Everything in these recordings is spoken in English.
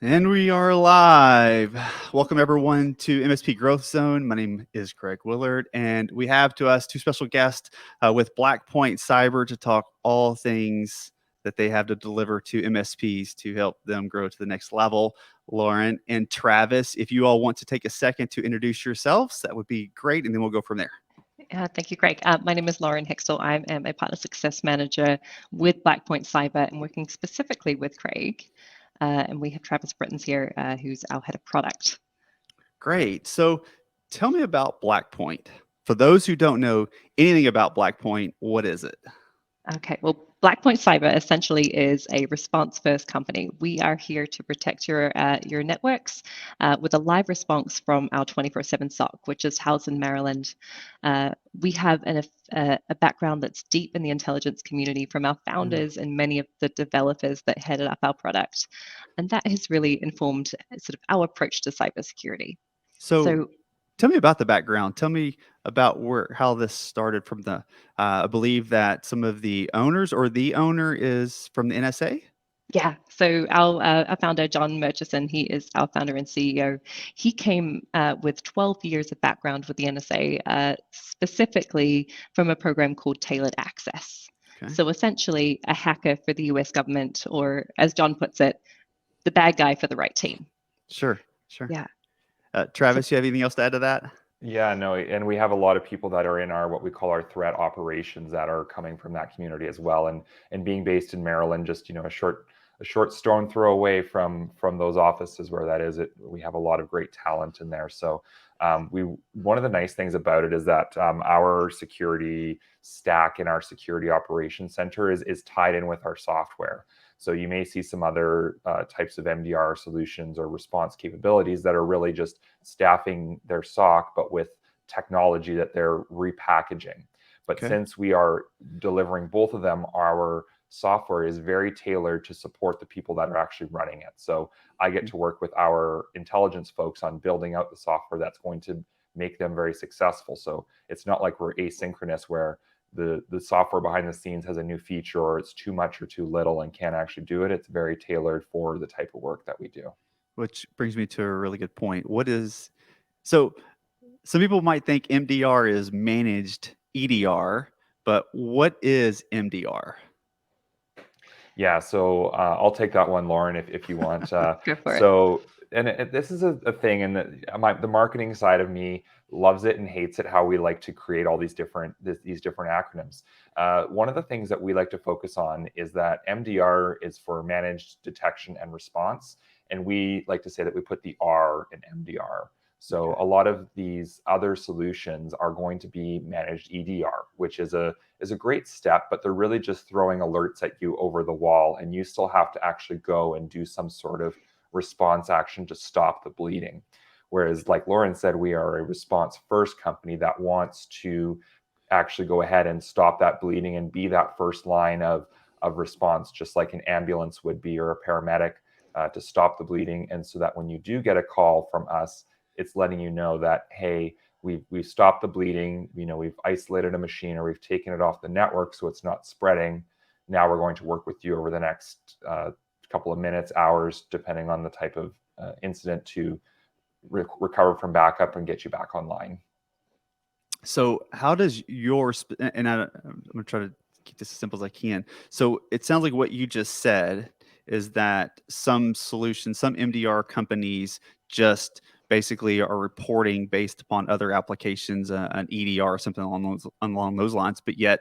And we are live. Welcome everyone to MSP Growth Zone. My name is Greg Willard, and we have to us two special guests with Blackpoint Cyber to talk all things that they have to deliver to MSPs to help them grow to the next level. Loren and Travis, if you all want to take a second to introduce yourselves, that would be great, and then we'll go from there. Thank you, Greg. My name is Loren Hextall. I am a partner success manager with Blackpoint Cyber and working specifically with Craig. And we have Travis Brittons here, who's our head of product. Great. So tell me about Blackpoint. For those who don't know anything about Blackpoint, what is it? Okay, well, Blackpoint Cyber essentially is a response-first company. We are here to protect your networks with a live response from our 24/7 SOC, which is housed in Maryland. We have a background that's deep in the intelligence community from our founders and many of the developers that headed up our product, and that has really informed sort of our approach to cybersecurity. So tell me about the background. Tell me about how this started from the, I believe that some of the owners or the owner is from the NSA. Yeah, so our founder, John Murchison, he is our founder and CEO. He came with 12 years of background with the NSA, specifically from a program called Tailored Access. Okay. So essentially a hacker for the US government, or as John puts it, the bad guy for the right team. Sure. Yeah. Travis, you have anything else to add to that? Yeah, no, and we have a lot of people that are in our what we call our threat operations that are coming from that community as well, and being based in Maryland, just a short stone throw away from those offices where that is. We have a lot of great talent in there. So one of the nice things about it is that our security stack in our security operations center is tied in with our software. So you may see some other types of MDR solutions or response capabilities that are really just staffing their SOC, but with technology that they're repackaging. But since we are delivering both of them, our software is very tailored to support the people that are actually running it. So I get to work with our intelligence folks on building out the software that's going to make them very successful. So it's not like we're asynchronous where the software behind the scenes has a new feature or it's too much or too little and can't actually do it. It's very tailored for the type of work that we do. Which brings me to a really good point. So some people might think MDR is managed EDR, but what is MDR? Yeah, so I'll take that one, Loren, if you want. Go for it. This is a thing, and the marketing side of me loves it and hates it. How we like to create all these different acronyms. One of the things that we like to focus on is that MDR is for managed detection and response, and we like to say that we put the R in MDR. So a lot of these other solutions are going to be managed EDR, which is a great step, but they're really just throwing alerts at you over the wall, and you still have to actually go and do some sort of response action to stop the bleeding. Whereas, like Loren said, we are a response first company that wants to actually go ahead and stop that bleeding and be that first line of response, just like an ambulance would be or a paramedic, to stop the bleeding. And so that when you do get a call from us, it's letting you know that, hey, we've stopped the bleeding, we've isolated a machine or we've taken it off the network so it's not spreading. Now we're going to work with you over the next couple of minutes, hours, depending on the type of incident to recover from backup and get you back online. So how does I'm going to try to keep this as simple as I can. So it sounds like what you just said is that some MDR companies just basically are reporting based upon other applications, an EDR or something along those lines, but yet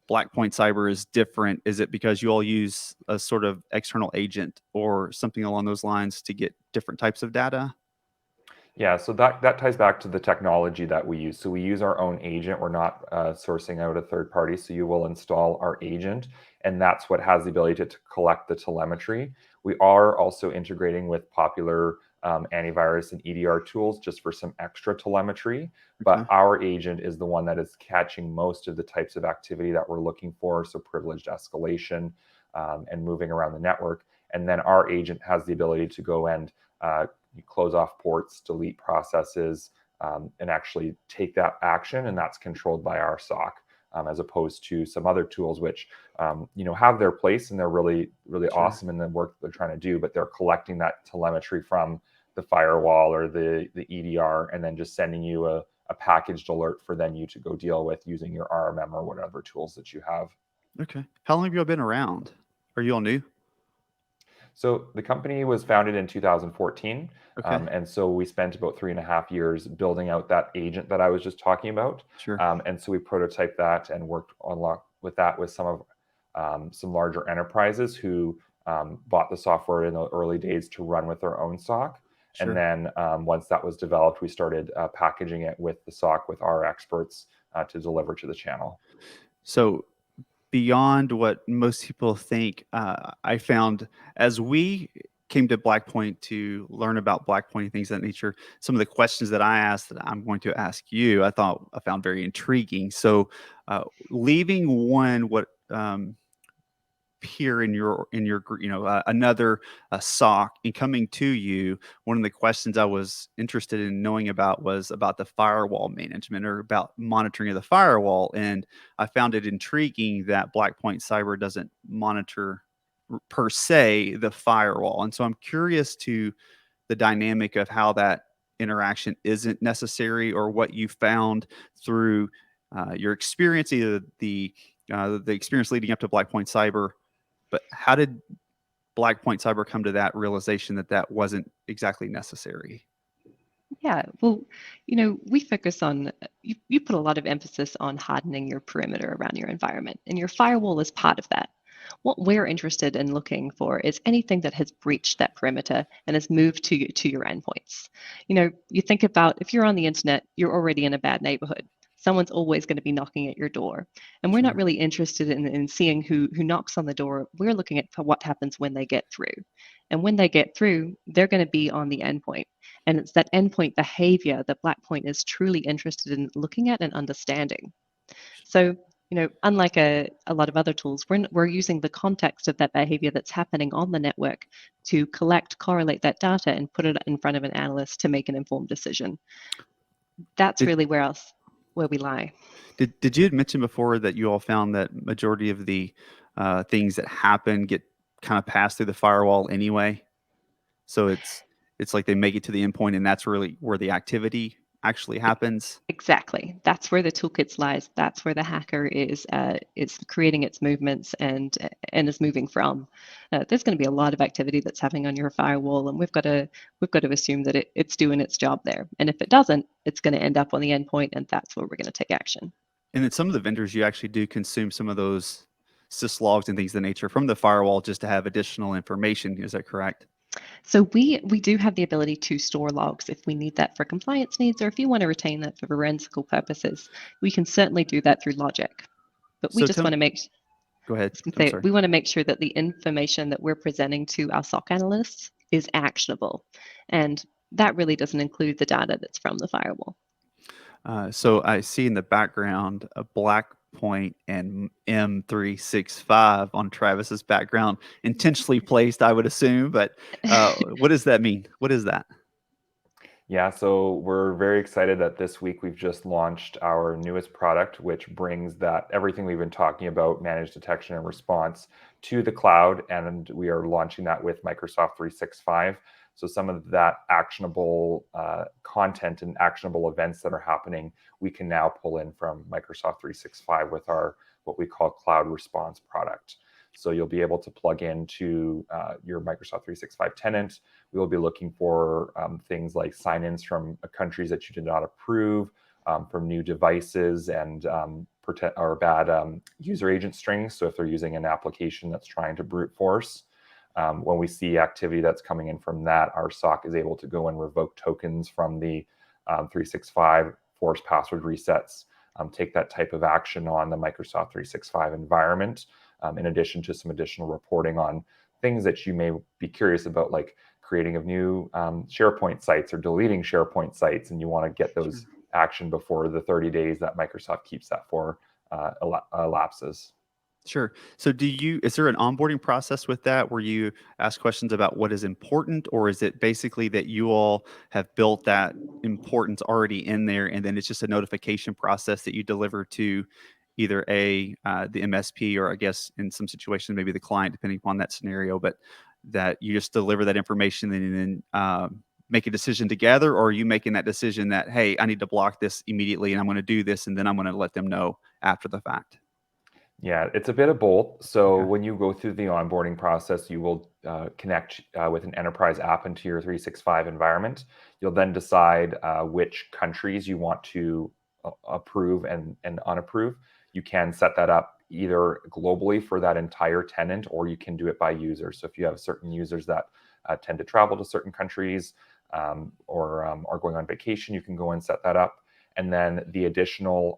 Blackpoint Cyber is different. Is it because you all use a sort of external agent or something along those lines to get different types of data? Yeah, so that ties back to the technology that we use. So we use our own agent. We're not sourcing out a third party. So you will install our agent, and that's what has the ability to collect the telemetry. We are also integrating with popular antivirus and EDR tools just for some extra telemetry. But our agent is the one that is catching most of the types of activity that we're looking for. So privileged escalation and moving around the network. And then our agent has the ability to go and you close off ports, delete processes, and actually take that action, and that's controlled by our SOC. as opposed to some other tools which have their place and they're really Sure. awesome in the work that they're trying to do, but they're collecting that telemetry from the firewall or the EDR and then just sending you a packaged alert for then you to go deal with using your RMM or whatever tools that you have. Okay. How long have you all been around? Are you all new? So the company was founded in 2014. Okay. And so we spent about 3.5 years building out that agent that I was just talking about. Sure. And so we prototyped that and worked with that with some larger enterprises who bought the software in the early days to run with their own SOC. Sure. And then once that was developed, we started packaging it with the SOC with our experts to deliver to the channel. So beyond what most people think, I found as we came to Blackpoint to learn about Blackpoint and things of that nature, some of the questions that I asked that I'm going to ask you, I found very intriguing. So leaving what peer in your another SOC and coming to you, one of the questions I was interested in knowing about was about the firewall management or about monitoring of the firewall, and I found it intriguing that Blackpoint Cyber doesn't monitor per se the firewall, and so I'm curious to the dynamic of how that interaction isn't necessary or what you found through your experience, either the experience leading up to Blackpoint Cyber. But how did Blackpoint Cyber come to that realization that that wasn't exactly necessary? Yeah, well, we focus on, you put a lot of emphasis on hardening your perimeter around your environment, and your firewall is part of that. What we're interested in looking for is anything that has breached that perimeter and has moved to your endpoints. You think about if you're on the internet, you're already in a bad neighborhood. Someone's always going to be knocking at your door. And we're not Sure. really interested in seeing who knocks on the door. We're looking at for what happens when they get through. And when they get through, they're going to be on the endpoint. And it's that endpoint behavior that Blackpoint is truly interested in looking at and understanding. So, unlike a lot of other tools, we're using the context of that behavior that's happening on the network to correlate that data and put it in front of an analyst to make an informed decision. That's Did, really where we lie. did you mention before that you all found that majority of the things that happen get kind of passed through the firewall anyway? So it's like they make it to the endpoint, and that's really where the activity actually happens. Exactly. That's where the toolkits lies. That's where the hacker is creating its movements and is moving from. There's going to be a lot of activity that's happening on your firewall, and we've got to assume that it's doing its job there. And if it doesn't, it's going to end up on the endpoint, and that's where we're going to take action. And then some of the vendors, you actually do consume some of those syslogs and things of the nature from the firewall just to have additional information. Is that correct? So we do have the ability to store logs if we need that for compliance needs, or if you want to retain that for forensical purposes, we can certainly do that through logic. But we So just want to make Go ahead. I'm sorry. we want to make sure that the information that we're presenting to our SOC analysts is actionable, and that really doesn't include the data that's from the firewall. So I see in the background a Blackpoint and M365 on Travis's background, intentionally placed, I would assume. But what does that mean? What is that? Yeah, so we're very excited that this week we've just launched our newest product, which brings that everything we've been talking about, managed detection and response, to the cloud. And we are launching that with Microsoft 365. So some of that actionable content and actionable events that are happening, we can now pull in from Microsoft 365 with our what we call cloud response product. So you'll be able to plug into your Microsoft 365 tenant. We will be looking for things like sign-ins from countries that you did not approve, from new devices, and bad user agent strings. So if they're using an application that's trying to brute force, when we see activity that's coming in from that, our SOC is able to go and revoke tokens from the 365, force password resets, take that type of action on the Microsoft 365 environment, in addition to some additional reporting on things that you may be curious about, like creating of new SharePoint sites or deleting SharePoint sites, and you want to get those action before the 30 days that Microsoft keeps that for elapses. Sure. So is there an onboarding process with that where you ask questions about what is important, or is it basically that you all have built that importance already in there and then it's just a notification process that you deliver to either the MSP, or I guess in some situations maybe the client, depending upon that scenario, but that you just deliver that information and then make a decision together? Or are you making that decision that, hey, I need to block this immediately and I'm going to do this, and then I'm going to let them know after the fact? Yeah, it's a bit of both. So Okay. when you go through the onboarding process, you will connect with an enterprise app into your 365 environment. You'll then decide which countries you want to approve and unapprove. You can set that up either globally for that entire tenant, or you can do it by user. So if you have certain users that tend to travel to certain countries, or are going on vacation, you can go and set that up. And then the additional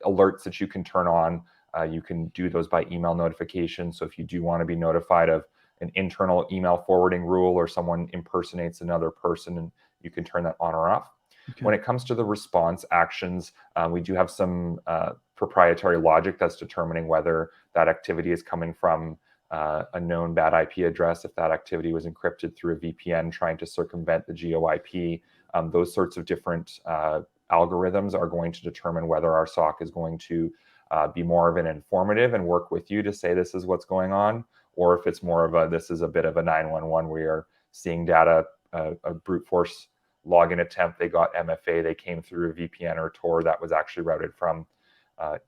alerts that you can turn on, you can do those by email notification. So if you do want to be notified of an internal email forwarding rule, or someone impersonates another person, and you can turn that on or off. Okay. When it comes to the response actions, we do have some proprietary logic that's determining whether that activity is coming from a known bad IP address, if that activity was encrypted through a VPN trying to circumvent the GeoIP. Those sorts of different algorithms are going to determine whether our SOC is going to be more of an informative and work with you to say this is what's going on, or if it's more of a, this is a bit of a 911, we are seeing data, a brute force login attempt, they got MFA, they came through a VPN or Tor that was actually routed from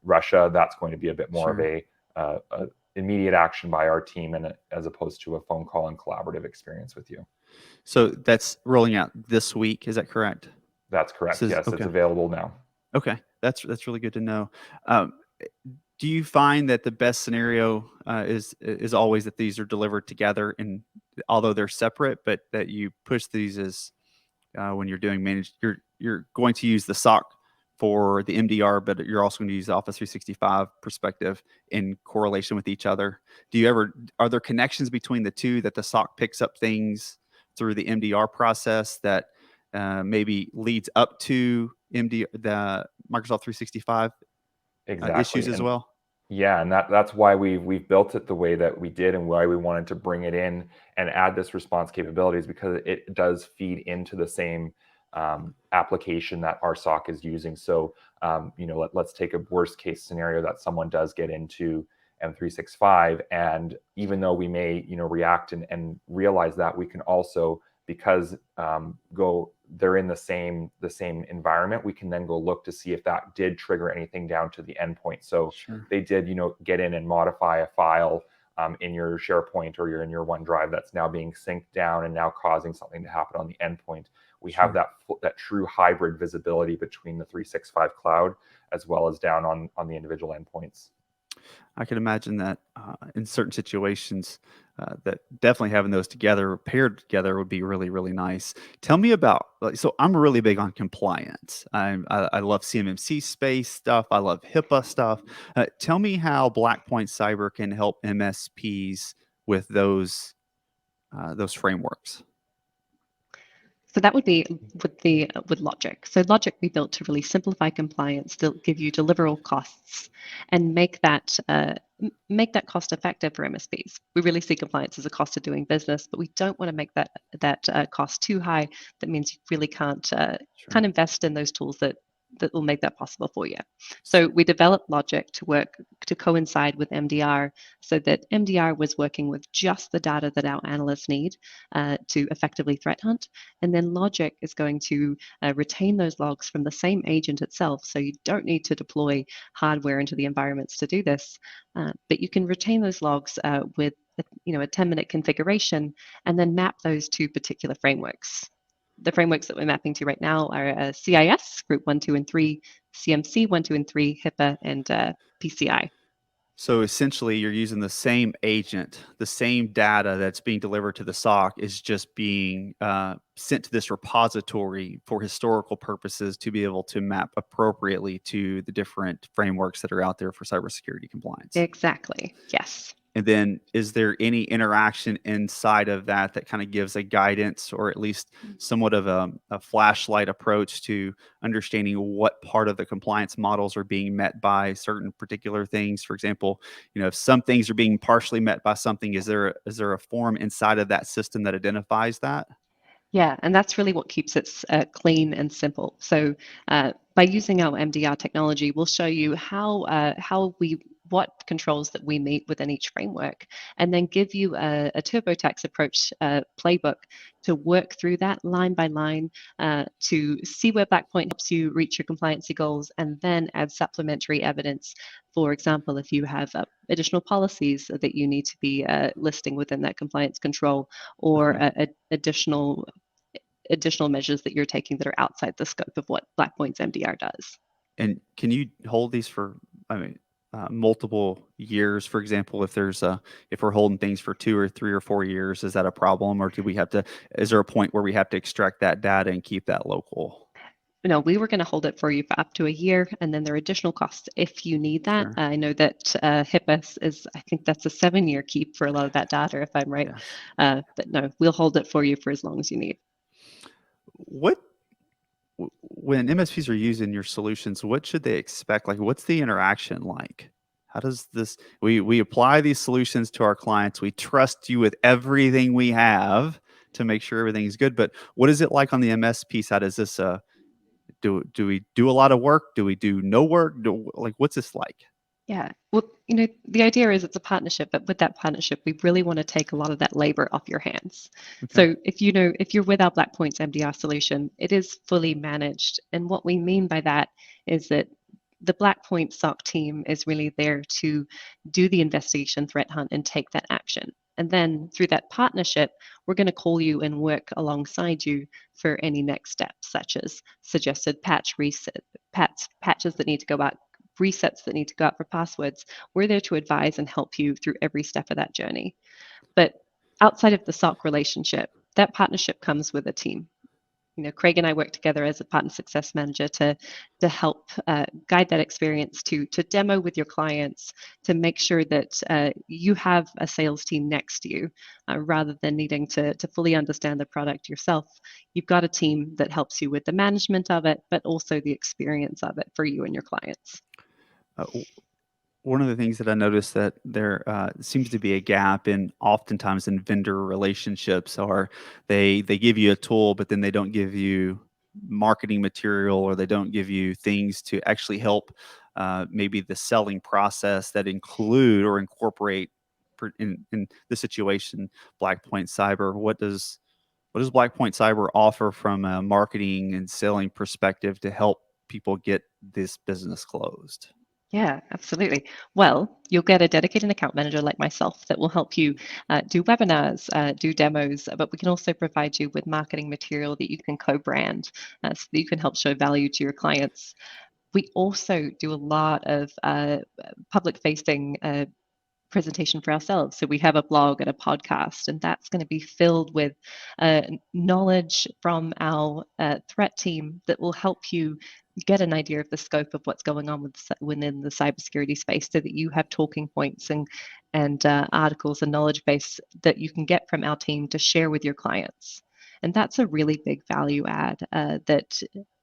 Russia. That's going to be a bit more of a immediate action by our team, and as opposed to a phone call and collaborative experience with you. So that's rolling out this week. Is that correct? That's correct. Yes, Okay. it's available now. Okay, that's really good to know. Do you find that the best scenario is always that these are delivered together, and although they're separate, but that you push these as when you're doing managed, you're going to use the SOC for the MDR, but you're also going to use the Office 365 perspective in correlation with each other? Are there connections between the two, that the SOC picks up things through the MDR process that maybe leads up to the Microsoft 365 Exactly. issues as well? Yeah, and that's why we've built it the way that we did, and why we wanted to bring it in and add this response capabilities, because it does feed into the same application that our SOC is using. So let's take a worst case scenario that someone does get into M365, and even though we may react and realize that, we can also, because they're in the same environment, we can then go look to see if that did trigger anything down to the endpoint. So Sure. they did get in and modify a file in your SharePoint or in your OneDrive that's now being synced down and now causing something to happen on the endpoint. We have that true hybrid visibility between the 365 cloud as well as down on the individual endpoints. I can imagine that in certain situations, that definitely having those together, paired together, would be really, really nice. Tell me about, so I'm really big on compliance. I love CMMC space stuff. I love HIPAA stuff. Tell me how Blackpoint Cyber can help MSPs with those frameworks. So that would be with Logic. So Logic we built to really simplify compliance, to give you deliverable costs, and make that cost effective for MSPs. We really see compliance as a cost of doing business, but we don't want to make that cost too high. That means you really can't invest in those tools that will make that possible for you. So we developed Logic to coincide with MDR, so that MDR was working with just the data that our analysts need to effectively threat hunt. And then Logic is going to retain those logs from the same agent itself. So you don't need to deploy hardware into the environments to do this, but you can retain those logs with a 10-minute configuration, and then map those to particular frameworks. The frameworks that we're mapping to right now are CIS, Group 1, 2, and 3, CMC 1, 2, and 3, HIPAA, and PCI. So essentially, you're using the same agent, the same data that's being delivered to the SOC is just being sent to this repository for historical purposes to be able to map appropriately to the different frameworks that are out there for cybersecurity compliance. Exactly. Yes. And then is there any interaction inside of that kind of gives a guidance, or at least somewhat of a flashlight approach to understanding what part of the compliance models are being met by certain particular things? For example, if some things are being partially met by something, is there a form inside of that system that identifies that? Yeah, and that's really what keeps it clean and simple. So by using our MDR technology, we'll show you what controls that we meet within each framework, and then give you a TurboTax approach playbook to work through that line by line to see where Blackpoint helps you reach your compliancy goals, and then add supplementary evidence. For example, if you have additional policies that you need to be listing within that compliance control, or additional measures that you're taking that are outside the scope of what Blackpoint's MDR does. And can you hold these for, multiple years? For example, if we're holding things for 2 or 3 or 4 years, is that a problem, or is there a point where we have to extract that data and keep that local? No, we were going to hold it for you for up to a year, and then there are additional costs if you need that. Sure. I know that HIPAA I think that's a 7-year keep for a lot of that data, if I'm right. Yes. But no, we'll hold it for you for as long as you need. When MSPs are using your solutions, what should they expect? Like, what's the interaction like? How does we apply these solutions to our clients? We trust you with everything we have to make sure everything's good. But what is it like on the MSP side? Is this do we do a lot of work? Do we do no work? What's this like? Yeah, well, the idea is it's a partnership, but with that partnership, we really want to take a lot of that labor off your hands. Okay. So if you're with our Blackpoint's MDR solution, it is fully managed. And what we mean by that is that the Blackpoint SOC team is really there to do the investigation, threat hunt, and take that action. And then through that partnership, we're going to call you and work alongside you for any next steps, such as suggested patches that need to go out, resets that need to go out for passwords. We're there to advise and help you through every step of that journey. But outside of the SOC relationship, that partnership comes with a team. Craig and I work together as a partner success manager to help guide that experience, to demo with your clients, to make sure that you have a sales team next to you, rather than needing to fully understand the product yourself. You've got a team that helps you with the management of it, but also the experience of it for you and your clients. One of the things that I noticed that there seems to be a gap oftentimes in vendor relationships, or they give you a tool, but then they don't give you marketing material, or they don't give you things to actually help maybe the selling process that include or incorporate in the situation Blackpoint Cyber. What does Blackpoint Cyber offer from a marketing and selling perspective to help people get this business closed? Yeah, absolutely. Well, you'll get a dedicated account manager like myself that will help you do webinars, do demos, but we can also provide you with marketing material that you can co-brand, so that you can help show value to your clients. We also do a lot of public-facing presentation for ourselves. So we have a blog and a podcast, and that's going to be filled with knowledge from our threat team that will help you get an idea of the scope of what's going on within the cybersecurity space, so that you have talking points and articles and knowledge base that you can get from our team to share with your clients. And that's a really big value add that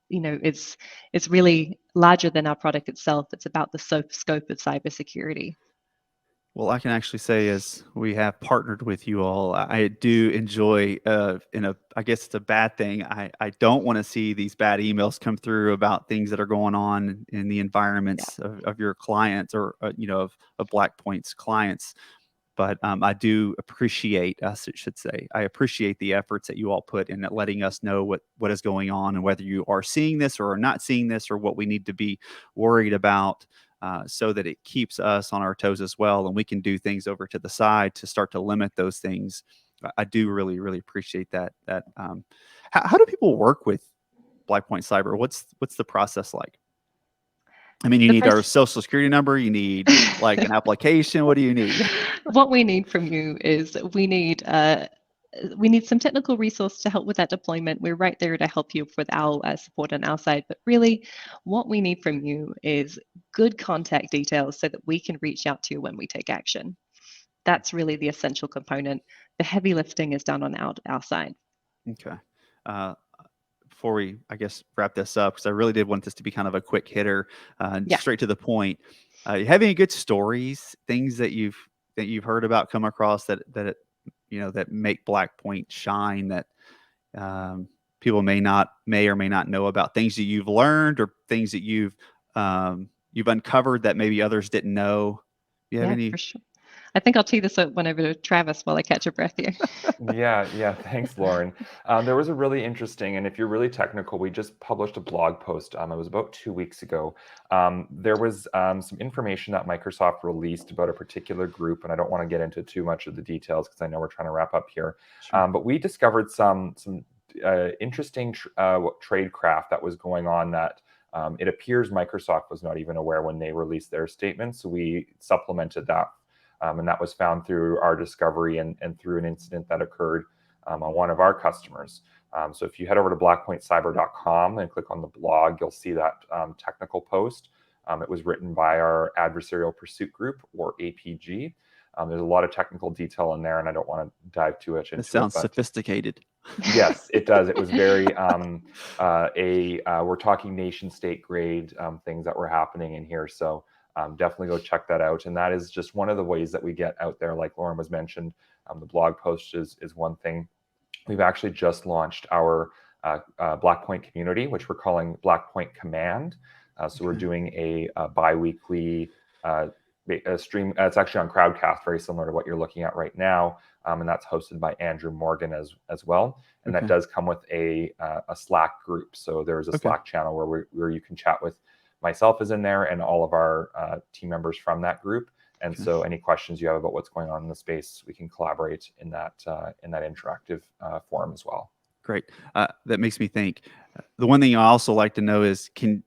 it's really larger than our product itself. It's about the scope of cybersecurity. Well, I can actually say, as we have partnered with you all, I do enjoy, I guess it's a bad thing. I don't want to see these bad emails come through about things that are going on in the environments of your clients, or, of Blackpoint's clients. But I do appreciate us, it should say. I appreciate the efforts that you all put in at letting us know what is going on, and whether you are seeing this or are not seeing this, or what we need to be worried about. So that it keeps us on our toes as well, and we can do things over to the side to start to limit those things. I do really, really appreciate that. How do people work with Blackpoint Cyber? What's the process like? I mean, you need our social security number. You need like an application. What do you need? What we need from you is we need some technical resource to help with that deployment. We're right there to help you with our support on our side. But really, what we need from you is good contact details so that we can reach out to you when we take action. That's really the essential component. The heavy lifting is done on our side. Okay. Before we, I guess, wrap this up, because I really did want this to be kind of a quick hitter, straight to the point. You have any good stories, things that you've heard about, come across that make Blackpoint shine, that people may or may not know about, things that you've learned or things that you've uncovered that maybe others didn't know? Do you have any? For sure. I think I'll tee this one over to Travis while I catch a breath here. Yeah. Thanks, Loren. There was a really interesting, and if you're really technical, we just published a blog post. It was about 2 weeks ago. There was some information that Microsoft released about a particular group, and I don't want to get into too much of the details because I know we're trying to wrap up here. Sure. But we discovered some interesting tradecraft that was going on that it appears Microsoft was not even aware when they released their statement. So we supplemented that. And that was found through our discovery and through an incident that occurred on one of our customers. So if you head over to blackpointcyber.com and click on the blog, you'll see that technical post. It was written by our Adversarial Pursuit Group, or APG. There's a lot of technical detail in there, and I don't want to dive too much into it. It sounds sophisticated. Yes, it does. It was very, we're talking nation state grade things that were happening in here. So definitely go check that out. And that is just one of the ways that we get out there. Like Loren was mentioned, the blog post is one thing. We've actually just launched our Blackpoint community, which we're calling Blackpoint Command. So we're doing a bi-weekly stream. It's actually on Crowdcast, very similar to what you're looking at right now. And that's hosted by Andrew Morgan as well. And that does come with a Slack group. So there's a Slack channel where you can chat with. Myself is in there, and all of our team members from that group. And so any questions you have about what's going on in the space, we can collaborate in that interactive forum as well. Great. That makes me think. The one thing I also like to know is, can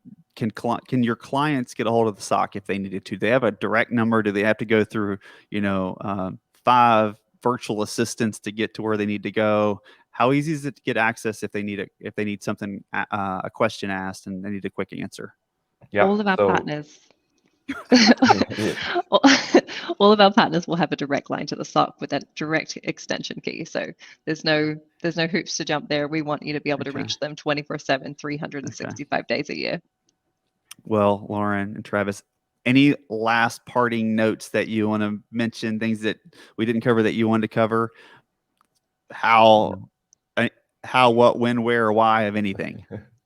your clients get a hold of the SOC if they needed to? Do they have a direct number? Do they have to go through 5 virtual assistants to get to where they need to go? How easy is it to get access if they need something, a question asked, and they need a quick answer? Yeah, all of our partners all of our partners will have a direct line to the SOC with a direct extension key. So there's no hoops to jump there. We want you to be able to reach them 24/7, 365 days a year. Well, Loren and Travis, any last parting notes that you want to mention, things that we didn't cover that you wanted to cover? How, what, when, where, or why of anything?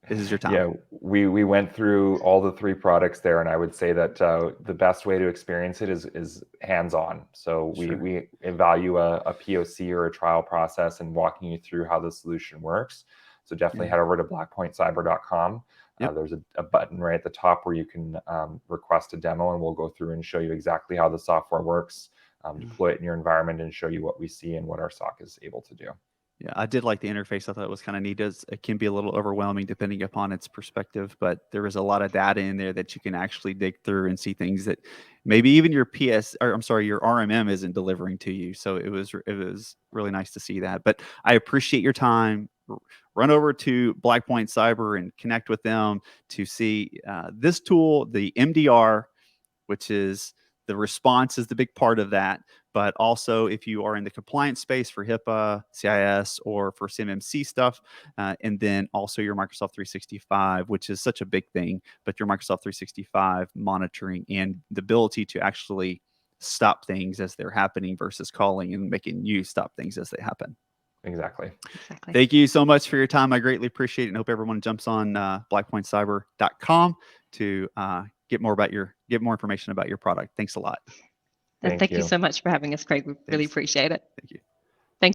This is your time. Yeah, we went through all the 3 products there, and I would say that the best way to experience it is hands-on. So we value a POC or a trial process and walking you through how the solution works. So definitely head over to blackpointcyber.com. There's a button right at the top where you can request a demo, and we'll go through and show you exactly how the software works, deploy it in your environment, and show you what we see and what our SOC is able to do. Yeah, I did like the interface. I thought it was kind of neat. It can be a little overwhelming depending upon its perspective, but there is a lot of data in there that you can actually dig through and see things that maybe even your your RMM isn't delivering to you. So it was really nice to see that. But I appreciate your time. Run over to Blackpoint Cyber and connect with them to see this tool, the MDR, which is the response is the big part of that. But also, if you are in the compliance space for HIPAA, CIS, or for CMMC stuff, and then also your Microsoft 365, which is such a big thing, but your Microsoft 365 monitoring and the ability to actually stop things as they're happening versus calling and making you stop things as they happen. Exactly. Thank you so much for your time. I greatly appreciate it, and hope everyone jumps on blackpointcyber.com to get more information about your product. Thanks a lot. Thank you so much for having us, Craig. We really appreciate it. Thank you.